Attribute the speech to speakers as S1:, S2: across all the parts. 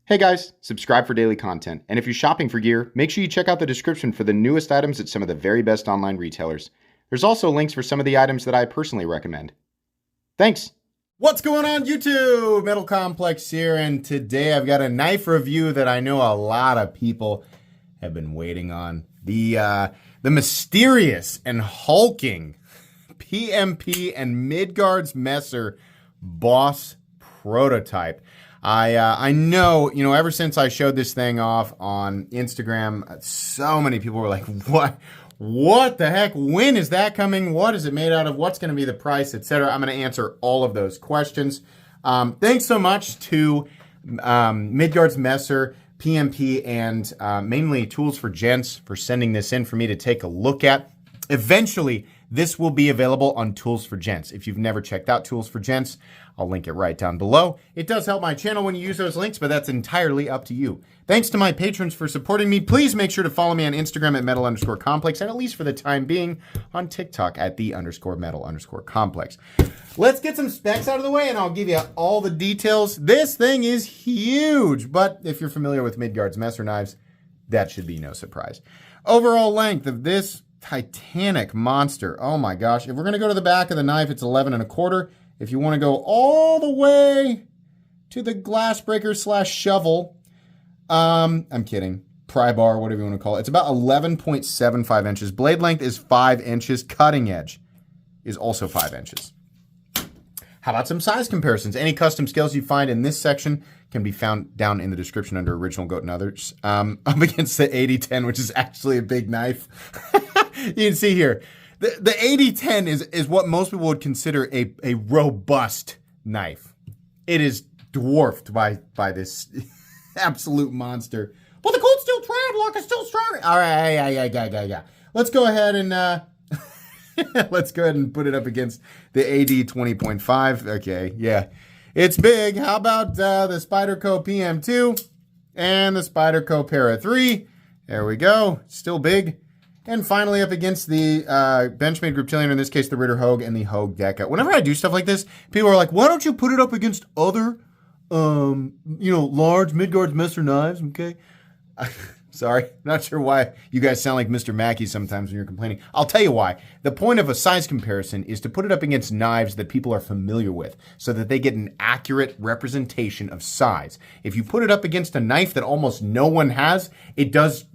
S1: Hey guys, subscribe for daily content. And if you're shopping for gear, make sure you check out the description for the newest items at some of the very best online retailers. There's also links for some of the items that I personally recommend. Thanks!
S2: What's going on YouTube? Metal Complex here, and today I've got a knife review that I know a lot of people have been waiting on. The mysterious and hulking PMP and Midgards Messer Boss prototype. I know, ever since I showed this thing off on Instagram, so many people were like, what the heck? When is that coming? What is it made out of? What's going to be the price, etc.? I'm going to answer all of those questions. Thanks so much to Midgards Messer, PMP, and mainly Tools for Gents for sending this in for me to take a look at. Eventually, this will be available on Tools for Gents. If you've never checked out Tools for Gents, I'll link it right down below. It does help my channel when you use those links, but that's entirely up to you. Thanks to my patrons for supporting me. Please make sure to follow me on Instagram at metal_complex, and at least for the time being, on TikTok at _metal_complex. Let's get some specs out of the way, and I'll give you all the details. This thing is huge, but if you're familiar with Midgards Messer knives, that should be no surprise. Overall length of this Titanic monster. Oh my gosh. If we're going to go to the back of the knife, it's 11 1/4. If you want to go all the way to the glass breaker / shovel, I'm kidding. Pry bar, whatever you want to call it. It's about 11.75 inches. Blade length is 5 inches. Cutting edge is also 5 inches. How about some size comparisons? Any custom scales you find in this section can be found down in the description under Original Goat and Others. Up against the 8010, which is actually a big knife. You can see here, the 8010 is what most people would consider a robust knife. It is dwarfed by this absolute monster. But the cold steel trad lock is still strong. All right, yeah. Let's go ahead and let's go ahead and put it up against the AD 20.5. Okay, yeah, it's big. How about the Spyderco PM2 and the Spyderco Para 3? There we go. Still big. And finally, up against the Benchmade Reptilian, in this case, the Ritter Hogue and the Hogue Deca. Whenever I do stuff like this, people are like, why don't you put it up against other, large Midgards Messer knives, okay? Sorry, not sure why you guys sound like Mr. Mackey sometimes when you're complaining. I'll tell you why. The point of a size comparison is to put it up against knives that people are familiar with so that they get an accurate representation of size. If you put it up against a knife that almost no one has, it does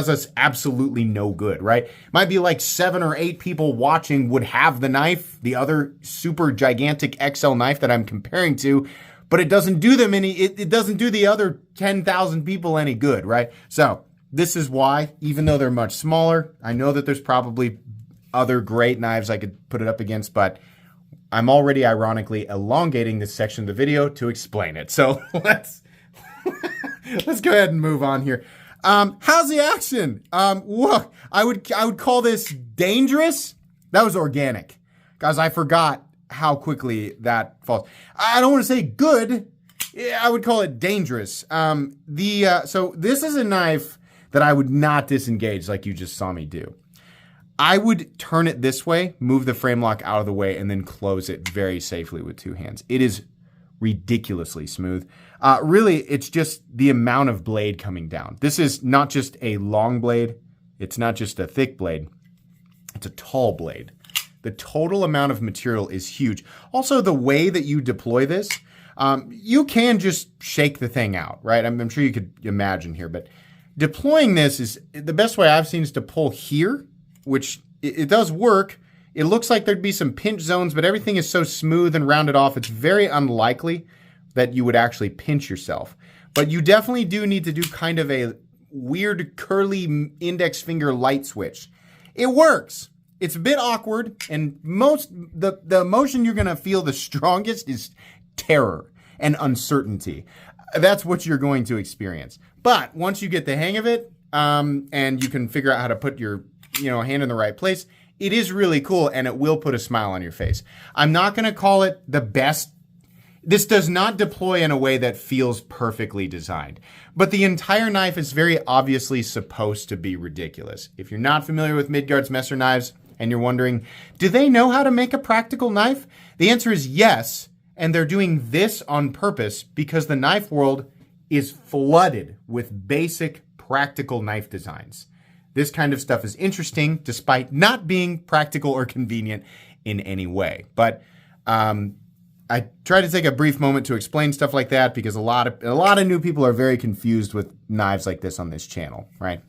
S2: us absolutely no good, right? Might be like 7 or 8 people watching would have the knife, the other super gigantic XL knife that I'm comparing to, but it doesn't do them it doesn't do the other 10,000 people any good, right? So this is why, even though they're much smaller, I know that there's probably other great knives I could put it up against, but I'm already ironically elongating this section of the video to explain it. So let's go ahead and move on here. How's the action? Whoa, I would call this dangerous. That was organic. Guys, I forgot how quickly that falls. I don't want to say good. Yeah, I would call it dangerous. So this is a knife that I would not disengage like you just saw me do. I would turn it this way, move the frame lock out of the way, and then close it very safely with 2 hands. It is ridiculously smooth. Really, it's just the amount of blade coming down. This is not just a long blade. It's not just a thick blade. It's a tall blade. The total amount of material is huge. Also, the way that you deploy this, you can just shake the thing out, right? I'm sure you could imagine here, but deploying this is the best way I've seen is to pull here, which it does work. It looks like there'd be some pinch zones, but everything is so smooth and rounded off, it's very unlikely that you would actually pinch yourself. But you definitely do need to do kind of a weird curly index finger light switch. It works. It's a bit awkward, and the emotion you're going to feel the strongest is terror and uncertainty. That's what you're going to experience. But once you get the hang of it, and you can figure out how to put your hand in the right place, it is really cool, and it will put a smile on your face. I'm not going to call it the best. This does not deploy in a way that feels perfectly designed, but the entire knife is very obviously supposed to be ridiculous. If you're not familiar with Midgards Messer knives and you're wondering, do they know how to make a practical knife? The answer is yes, and they're doing this on purpose because the knife world is flooded with basic practical knife designs. This kind of stuff is interesting despite not being practical or convenient in any way. But I try to take a brief moment to explain stuff like that because a lot of new people are very confused with knives like this on this channel, right?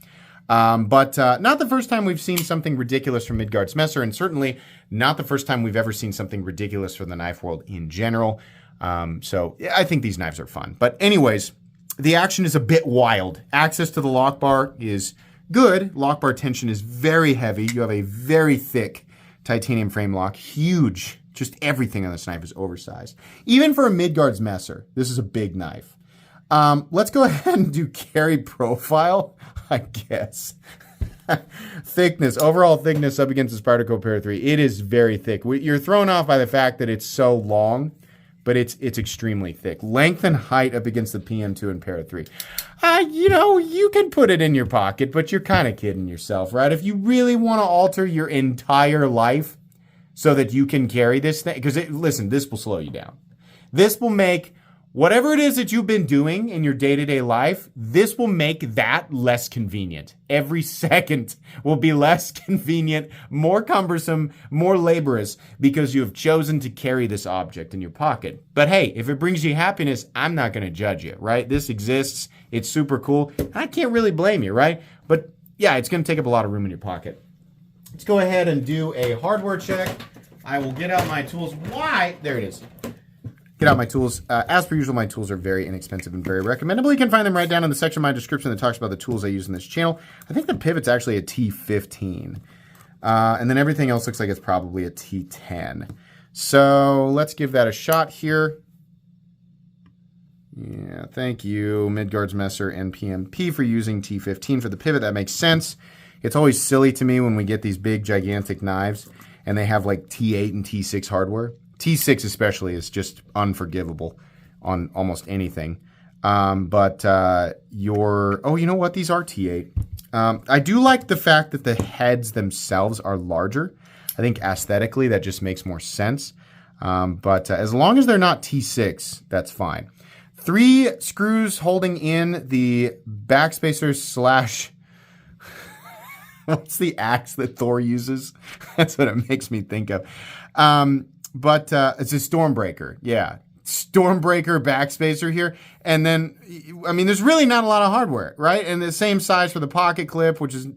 S2: But not the first time we've seen something ridiculous from Midgards Messer, and certainly not the first time we've ever seen something ridiculous from the knife world in general. So I think these knives are fun. But anyways, the action is a bit wild. Access to the lock bar is good. Lock bar tension is very heavy. You have a very thick titanium frame lock, huge. Just everything on this knife is oversized. Even for a Midgards Messer, this is a big knife. Let's go ahead and do carry profile, I guess. Thickness, overall thickness up against the Spyderco Para 3. It is very thick. You're thrown off by the fact that it's so long, but it's extremely thick. Length and height up against the PM2 and Para 3. You can put it in your pocket, but you're kind of kidding yourself, right? If you really want to alter your entire life so that you can carry this thing, because listen, this will slow you down. This will make whatever it is that you've been doing in your day-to-day life, this will make that less convenient. Every second will be less convenient, more cumbersome, more laborious because you have chosen to carry this object in your pocket. But hey, if it brings you happiness, I'm not going to judge you, right? This exists. It's super cool. I can't really blame you, right? But yeah, it's going to take up a lot of room in your pocket. Let's go ahead and do a hardware check. I will get out my tools. Why? There it is. Get out my tools. As per usual, my tools are very inexpensive and very recommendable. You can find them right down in the section of my description that talks about the tools I use in this channel. I think the pivot's actually a T15. And then everything else looks like it's probably a T10. So let's give that a shot here. Yeah, thank you, Midgards Messer and PMP for using T15 for the pivot. That makes sense. It's always silly to me when we get these big, gigantic knives and they have like T8 and T6 hardware. T6 especially is just unforgivable on almost anything. Oh, you know what? These are T8. I do like the fact that the heads themselves are larger. I think aesthetically that just makes more sense. As long as they're not T6, that's fine. 3 screws holding in the backspacers / what's the axe that Thor uses? That's what it makes me think of. It's a Stormbreaker. Yeah. Stormbreaker backspacer here. And then, I mean, there's really not a lot of hardware, right? And the same size for the pocket clip, which is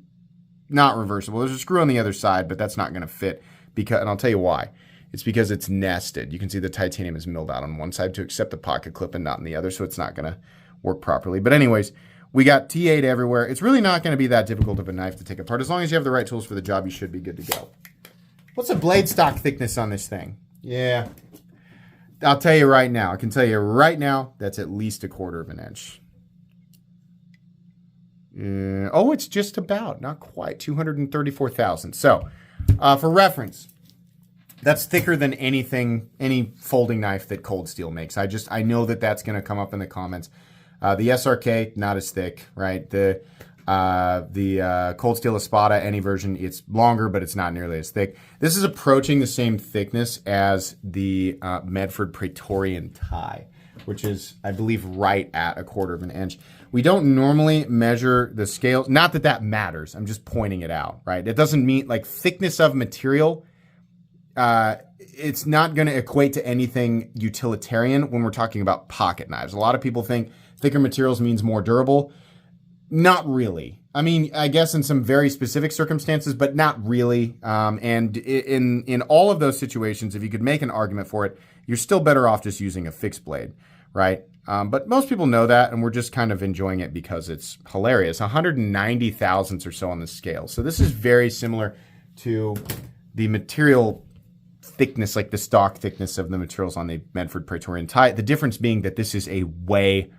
S2: not reversible. There's a screw on the other side, but that's not going to fit. And I'll tell you why. It's because it's nested. You can see the titanium is milled out on one side to accept the pocket clip and not on the other, so it's not going to work properly. But anyways, we got T8 everywhere. It's really not going to be that difficult of a knife to take apart. As long as you have the right tools for the job, you should be good to go. What's the blade stock thickness on this thing? Yeah, I'll tell you right now. I can tell you right now that's at least 1/4 inch. Oh, it's just about, not quite, 234 thousandths. So, for reference, that's thicker than any folding knife that Cold Steel makes. I know that that's going to come up in the comments. The SRK, not as thick, right? The Cold Steel Espada, any version, it's longer, but it's not nearly as thick. This is approaching the same thickness as the Medford Praetorian tie, which is, I believe, right at 1/4 inch. We don't normally measure the scales. Not that that matters. I'm just pointing it out, right? It doesn't mean, like, thickness of material. It's not going to equate to anything utilitarian when we're talking about pocket knives. A lot of people think thicker materials means more durable. Not really. I mean, I guess in some very specific circumstances, but not really. And in all of those situations, if you could make an argument for it, you're still better off just using a fixed blade, right? But most people know that, and we're just kind of enjoying it because it's hilarious. 190 thousandths or so on the scale. So this is very similar to the material thickness, like the stock thickness of the materials on the Medford Praetorian tie. The difference being that this is a way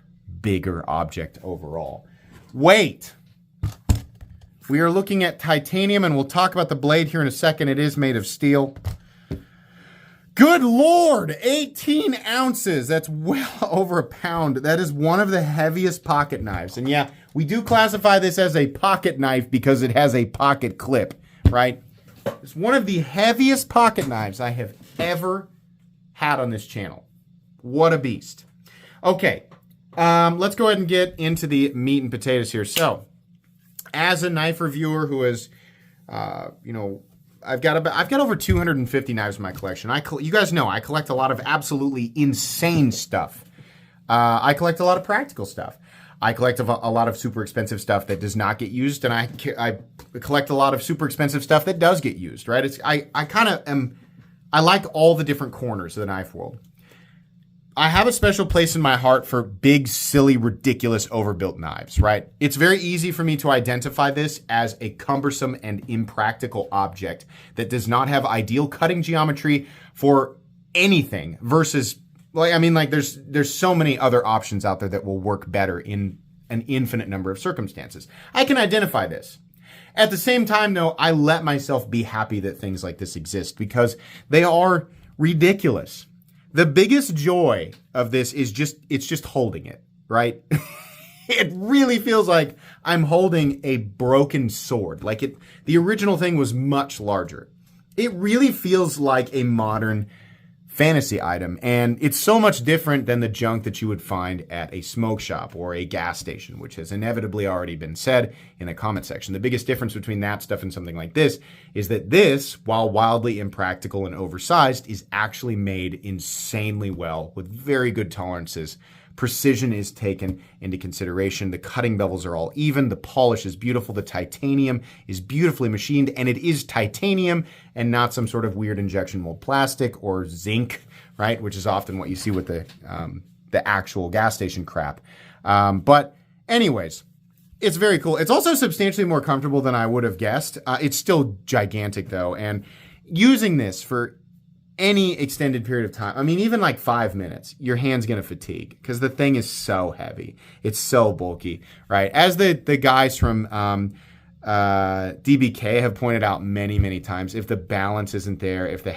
S2: bigger object overall. Weight. We are looking at titanium, and we'll talk about the blade here in a second. It is made of steel. Good Lord, 18 ounces. That's well over a pound. That is one of the heaviest pocket knives. And yeah, we do classify this as a pocket knife because it has a pocket clip, right? It's one of the heaviest pocket knives I have ever had on this channel. What a beast. Okay, Let's go ahead and get into the meat and potatoes here. So, as a knife reviewer who is, I've got over 250 knives in my collection. You guys know I collect a lot of absolutely insane stuff. I collect a lot of practical stuff. I collect a lot of super expensive stuff that does not get used, and I collect a lot of super expensive stuff that does get used. Right? I like all the different corners of the knife world. I have a special place in my heart for big, silly, ridiculous, overbuilt knives, right? It's very easy for me to identify this as a cumbersome and impractical object that does not have ideal cutting geometry for anything versus, there's so many other options out there that will work better in an infinite number of circumstances. I can identify this. At the same time, though, I let myself be happy that things like this exist because they are ridiculous. The biggest joy of this is it's just holding it, right? It really feels like I'm holding a broken sword. The original thing was much larger. It really feels like a modern fantasy item, and it's so much different than the junk that you would find at a smoke shop or a gas station, which has inevitably already been said in the comment section. The biggest difference between that stuff and something like this is that this, while wildly impractical and oversized, is actually made insanely well with very good tolerances. Precision is taken into consideration. The cutting bevels are all even. The polish is beautiful. The titanium is beautifully machined, and it is titanium and not some sort of weird injection mold plastic or zinc, right? Which is often what you see with the actual gas station crap. But anyways, it's very cool. It's also substantially more comfortable than I would have guessed. It's still gigantic though, and using this for any extended period of time, even like 5 minutes, your hand's going to fatigue because the thing is so heavy. It's so bulky, right? As the guys from DBK have pointed out many, many times, if the balance isn't there, if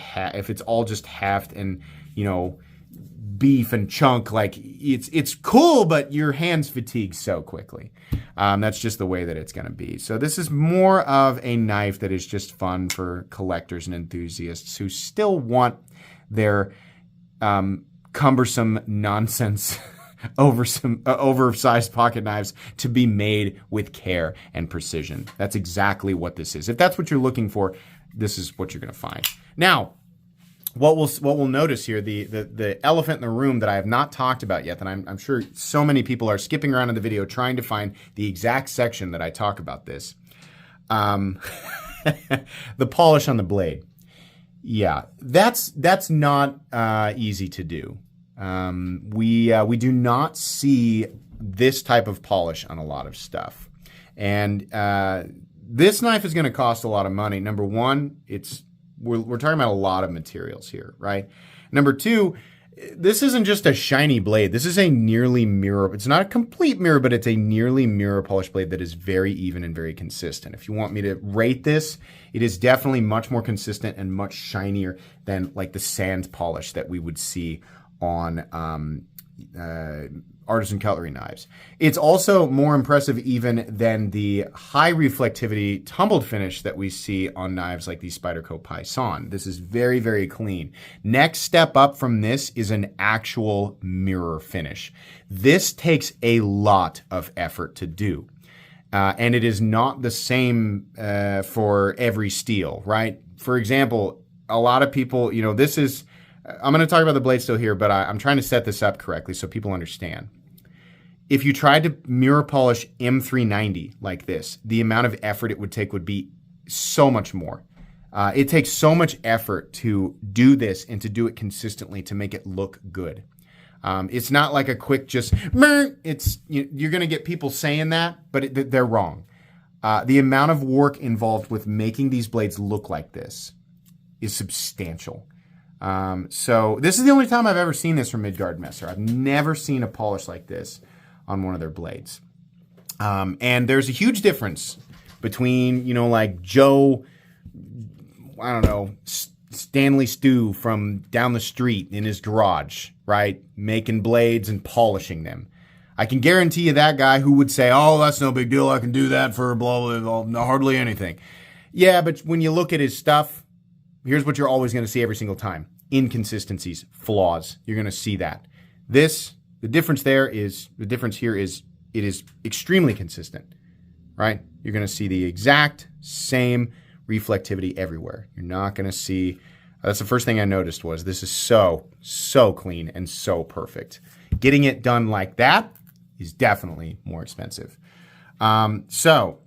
S2: it's all just heft and, beef and chunk, it's cool, but your hands fatigue so quickly. That's just the way that it's going to be. So this is more of a knife that is just fun for collectors and enthusiasts who still want their cumbersome nonsense oversized pocket knives to be made with care and precision. That's exactly what this is. If that's what you're looking for, this is what you're going to find. Now, what we'll notice here, the elephant in the room that I have not talked about yet, that I'm sure so many people are skipping around in the video trying to find the exact section that I talk about this. The polish on the blade. Yeah, that's not easy to do. We do not see this type of polish on a lot of stuff. And this knife is going to cost a lot of money. Number one, we're talking about a lot of materials here, right? Number two, this isn't just a shiny blade. This is a nearly mirror. It's not a complete mirror, but it's a nearly mirror polish blade that is very even and very consistent. If you want me to rate this, it is definitely much more consistent and much shinier than like the sand polish that we would see on artisan cutlery knives. It's also more impressive even than the high reflectivity tumbled finish that we see on knives like the Spyderco Python. This is very, very clean. Next step up from this is an actual mirror finish. This takes a lot of effort to do. And it is not the same for every steel, right? For example, a lot of people, this is, I'm going to talk about the blade still here, but I'm trying to set this up correctly so people understand. If you tried to mirror polish M390 like this, the amount of effort it would take would be so much more. It takes so much effort to do this and to do it consistently to make it look good. It's not like a quick just, you're going to get people saying that, but they're wrong. The amount of work involved with making these blades look like this is substantial. So this is the only time I've ever seen this from Midgard Messer. I've never seen a polish like this on one of their blades. And there's a huge difference between, like Joe, I don't know, Stanley Stew from down the street in his garage, right? Making blades and polishing them. I can guarantee you that guy who would say, oh, that's no big deal. I can do that for blah, blah, blah, hardly anything. Yeah, but when you look at his stuff, here's what you're always going to see every single time. Inconsistencies, flaws. You're going to see that. This The difference here is it is extremely consistent, right? You're going to see the exact same reflectivity everywhere. You're not going to see, that's the first thing I noticed was this is so clean and so perfect. Getting it done like that is definitely more expensive. So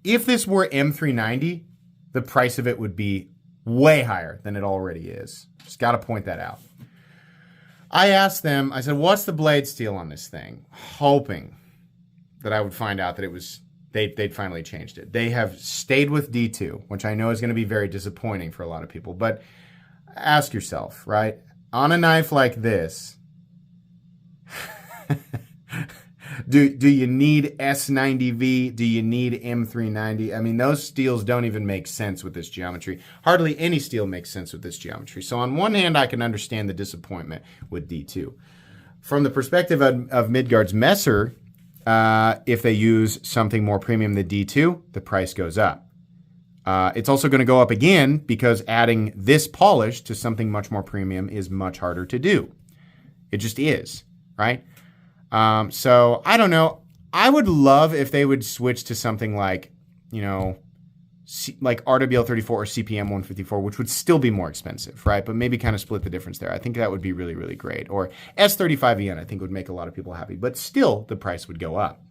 S2: if this were M390, the price of it would be way higher than it already is. Just got to point that out. I asked them, I said, what's the blade steel on this thing? Hoping that I would find out that it was, they'd finally changed it. They have stayed with D2, which I know is going to be very disappointing for a lot of people. But ask yourself, right? On a knife like this, do you need S90V? Do you need M390? I mean, those steels don't even make sense with this geometry. Hardly any steel makes sense with this geometry. So on one hand, I can understand the disappointment with D2. From the perspective of Midgards Messer, if they use something more premium than D2, the price goes up. It's also going to go up again because adding this polish to something much more premium is much harder to do. It just is, right? So I don't know. I would love if they would switch to something like, like RWL 34 or CPM 154, which would still be more expensive, right? But maybe kind of split the difference there. I think that would be really, really great. Or S35EN, I think would make a lot of people happy, but still the price would go up.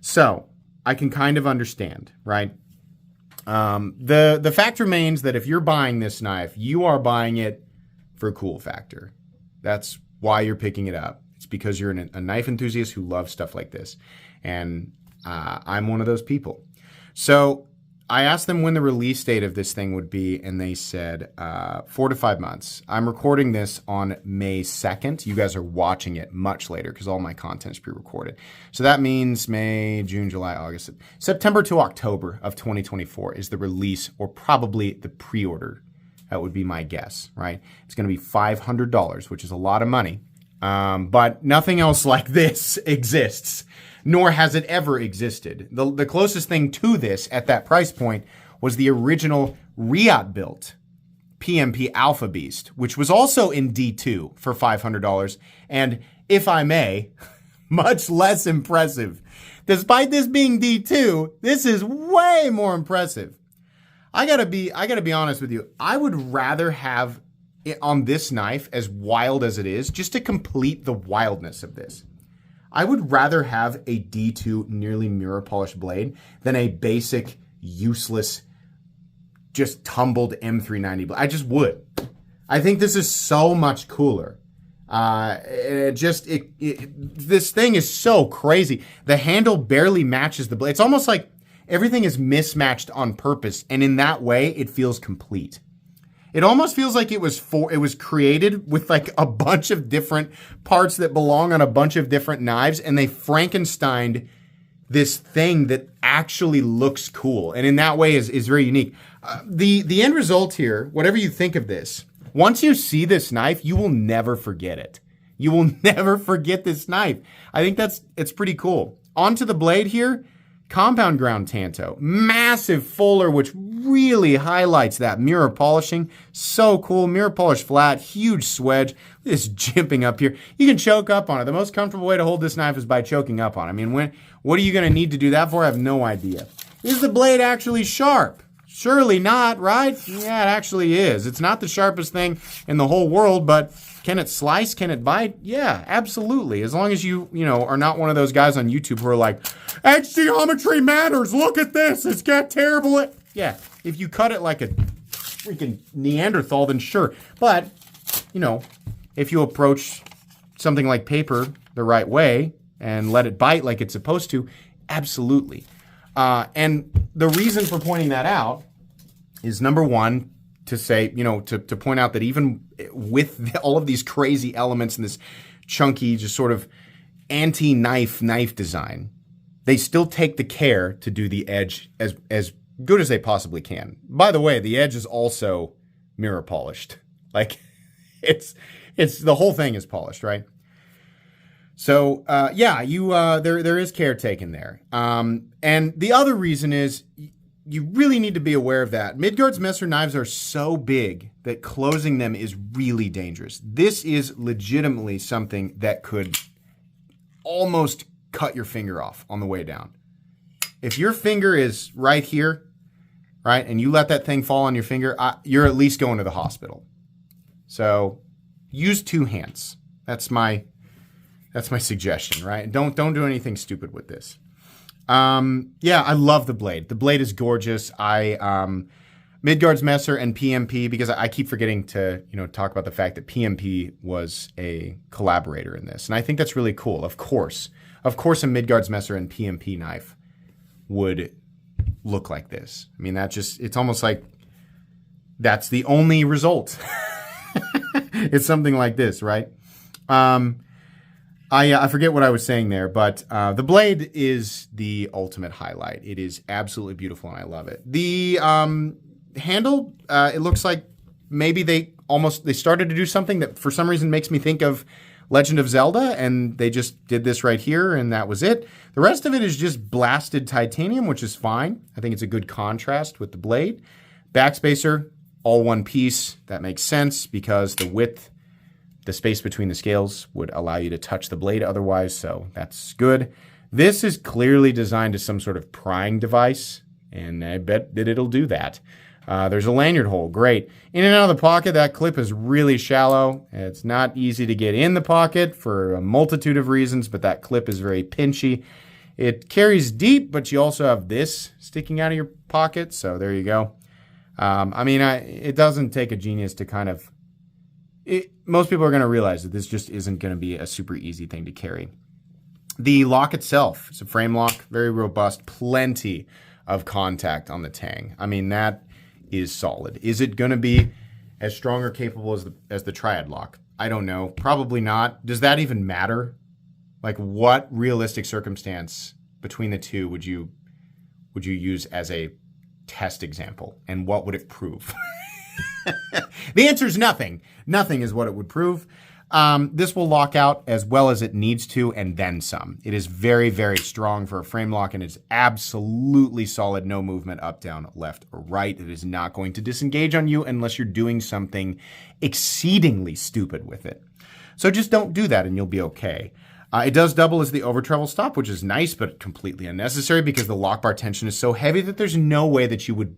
S2: So I can kind of understand, right? The fact remains that if you're buying this knife, you are buying it for cool factor. That's why you're picking it up. It's because you're a knife enthusiast who loves stuff like this. And I'm one of those people. So I asked them when the release date of this thing would be, and they said 4 to 5 months. I'm recording this on May 2nd. You guys are watching it much later because all my content is pre-recorded. So that means May, June, July, August, September to October of 2024 is the release, or probably the pre-order. That would be my guess, right? It's going to be $500, which is a lot of money. But nothing else like this exists, nor has it ever existed. The closest thing to this at that price point was the original Riot-built PMP Alpha Beast, which was also in D2 for $500. And if I may, much less impressive. Despite this being D2, this is way more impressive. I gotta be honest with you. I would rather have it on this knife, as wild as it is, just to complete the wildness of this. I would rather have a D2 nearly mirror polished blade than a basic, useless, just tumbled M390 blade. I just would. I think this is so much cooler. This thing is so crazy. The handle barely matches the blade. It's almost like everything is mismatched on purpose, and in that way, it feels complete. It almost feels like it was created with like a bunch of different parts that belong on a bunch of different knives, and they Frankensteined this thing that actually looks cool, and in that way is very unique. The end result here, whatever you think of this, once you see this knife, you will never forget it. You will never forget this knife. I think it's pretty cool. Onto the blade here. Compound ground tanto, massive fuller, which really highlights that mirror polishing. So cool, mirror polish flat, huge swedge. This jimping up here. You can choke up on it. The most comfortable way to hold this knife is by choking up on it. I mean, what are you going to need to do that for? I have no idea. Is the blade actually sharp? Surely not, right? Yeah, it actually is. It's not the sharpest thing in the whole world, but can it slice? Can it bite? Yeah, absolutely. As long as you are not one of those guys on YouTube who are like, edge geometry matters. Look at this. It's got terrible. Yeah, if you cut it like a freaking Neanderthal, then sure. But, if you approach something like paper the right way and let it bite like it's supposed to, absolutely. And the reason for pointing that out is, number one, to say, to point out that even with all of these crazy elements and this chunky, just sort of anti-knife design, they still take the care to do the edge as good as they possibly can. By the way, the edge is also mirror polished. Like, it's the whole thing is polished, right? So, there is care taken there. And the other reason is you really need to be aware of that. Midgards Messer knives are so big that closing them is really dangerous. This is legitimately something that could almost cut your finger off on the way down. If your finger is right here, right, and you let that thing fall on your finger, you're at least going to the hospital. So use 2 hands. That's my suggestion, right? Don't do anything stupid with this. Yeah, I love the blade. The blade is gorgeous. Midgards Messer and PMP, because I keep forgetting to, talk about the fact that PMP was a collaborator in this. And I think that's really cool. Of course, a Midgards Messer and PMP knife would look like this. I mean, it's almost like that's the only result. It's something like this, right? I forget what I was saying there, but the blade is the ultimate highlight. It is absolutely beautiful, and I love it. The handle, it looks like maybe they started to do something that for some reason makes me think of Legend of Zelda, and they just did this right here, and that was it. The rest of it is just blasted titanium, which is fine. I think it's a good contrast with the blade. Backspacer, all one piece. That makes sense because the width, the space between the scales would allow you to touch the blade otherwise, so that's good. This is clearly designed as some sort of prying device, and I bet that it'll do that. There's a lanyard hole, great. In and out of the pocket, that clip is really shallow. It's not easy to get in the pocket for a multitude of reasons, but that clip is very pinchy. It carries deep, but you also have this sticking out of your pocket, so there you go. It doesn't take a genius to kind of... most people are going to realize that this just isn't going to be a super easy thing to carry. The lock itself, it's a frame lock, very robust, plenty of contact on the tang. I mean, that is solid. Is it going to be as strong or capable as the Triad lock? I don't know. Probably not. Does that even matter? Like, what realistic circumstance between the two would you use as a test example, and what would it prove? The answer is nothing. Nothing is what it would prove. This will lock out as well as it needs to, and then some. It is very, very strong for a frame lock, and it's absolutely solid. No movement up, down, left, or right. It is not going to disengage on you unless you're doing something exceedingly stupid with it. So just don't do that, and you'll be okay. It does double as the over travel stop, which is nice, but completely unnecessary because the lock bar tension is so heavy that there's no way that you would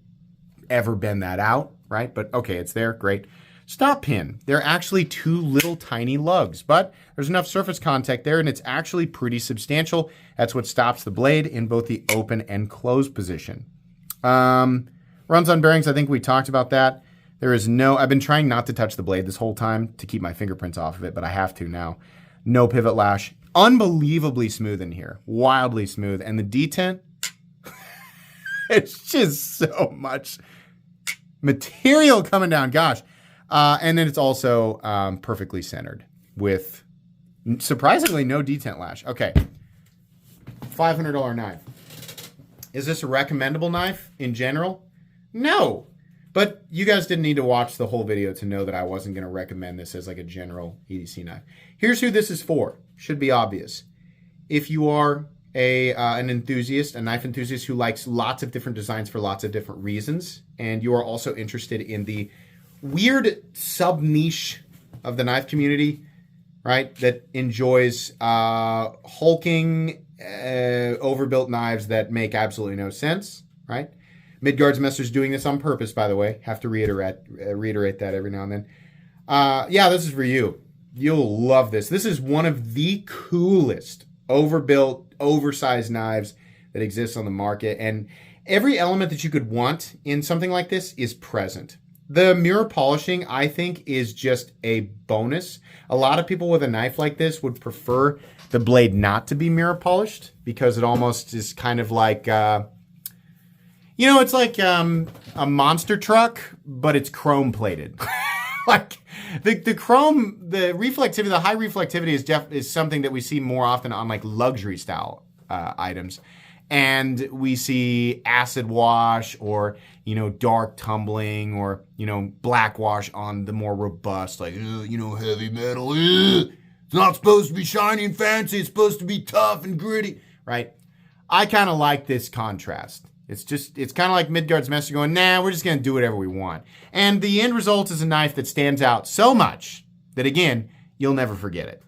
S2: ever bend that out, right? But okay, it's there, great. Stop pin. They're actually 2 little tiny lugs, but there's enough surface contact there, and it's actually pretty substantial. That's what stops the blade in both the open and closed position. Runs on bearings, I think we talked about that. I've been trying not to touch the blade this whole time to keep my fingerprints off of it, but I have to now. No pivot lash. Unbelievably smooth in here. Wildly smooth. And the detent, it's just so much material coming down. Gosh. And then it's also perfectly centered with surprisingly no detent lash. Okay. $500 knife. Is this a recommendable knife in general? No. But you guys didn't need to watch the whole video to know that I wasn't going to recommend this as like a general EDC knife. Here's who this is for. Should be obvious. If you are an enthusiast, a knife enthusiast who likes lots of different designs for lots of different reasons, and you are also interested in the weird sub-niche of the knife community, right, that enjoys hulking, overbuilt knives that make absolutely no sense, right? Midgards Messer's doing this on purpose, by the way. Have to reiterate that every now and then. Yeah, this is for you. You'll love this. This is one of the coolest overbuilt, oversized knives that exists on the market. And every element that you could want in something like this is present. The mirror polishing, I think, is just a bonus. A lot of people with a knife like this would prefer the blade not to be mirror polished because it almost is kind of like... it's like a monster truck, but it's chrome plated. Like the chrome, the reflectivity, the high reflectivity is something that we see more often on like luxury style items, and we see acid wash or dark tumbling or black wash on the more robust like heavy metal. It's not supposed to be shiny and fancy. It's supposed to be tough and gritty, right? I kind of like this contrast. It's kind of like Midgards Messer going, nah, we're just going to do whatever we want. And the end result is a knife that stands out so much that, again, you'll never forget it.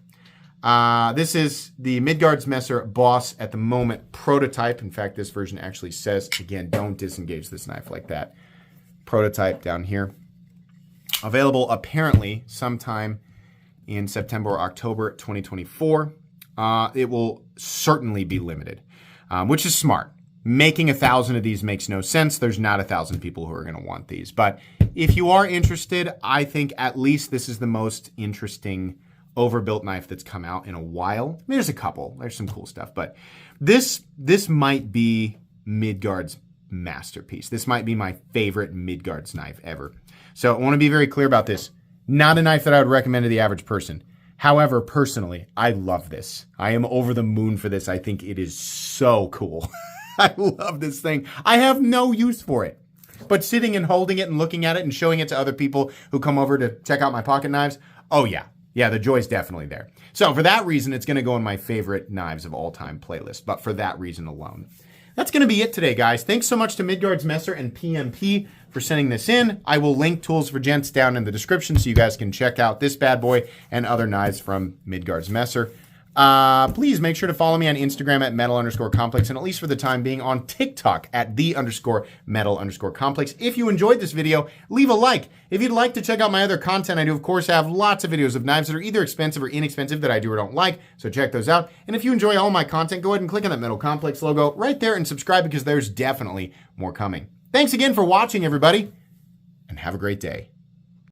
S2: This is the Midgards Messer Boss at the moment prototype. In fact, this version actually says, again, don't disengage this knife like that. Prototype down here. Available apparently sometime in September or October 2024. It will certainly be limited, which is smart. Making 1,000 of these makes no sense. There's not 1,000 people who are going to want these. But if you are interested, I think at least this is the most interesting overbuilt knife that's come out in a while. I mean, there's a couple. There's some cool stuff. But this might be Midgard's masterpiece. This might be my favorite Midgard's knife ever. So I want to be very clear about this. Not a knife that I would recommend to the average person. However, personally, I love this. I am over the moon for this. I think it is so cool. I love this thing. I have no use for it. But sitting and holding it and looking at it and showing it to other people who come over to check out my pocket knives, oh yeah. Yeah, the joy's definitely there. So for that reason, it's going to go in my favorite knives of all time playlist, but for that reason alone. That's going to be it today, guys. Thanks so much to Midgards Messer and PMP for sending this in. I will link Tools for Gents down in the description so you guys can check out this bad boy and other knives from Midgards Messer. Please make sure to follow me on Instagram at metal_complex, and at least for the time being on TikTok at _metal_complex. If you enjoyed this video, leave a like. If you'd like to check out my other content, I do of course have lots of videos of knives that are either expensive or inexpensive that I do or don't like, so check those out. And if you enjoy all my content, go ahead and click on that Metal Complex logo right there and subscribe, because there's definitely more coming. Thanks again for watching, everybody, and have a great day.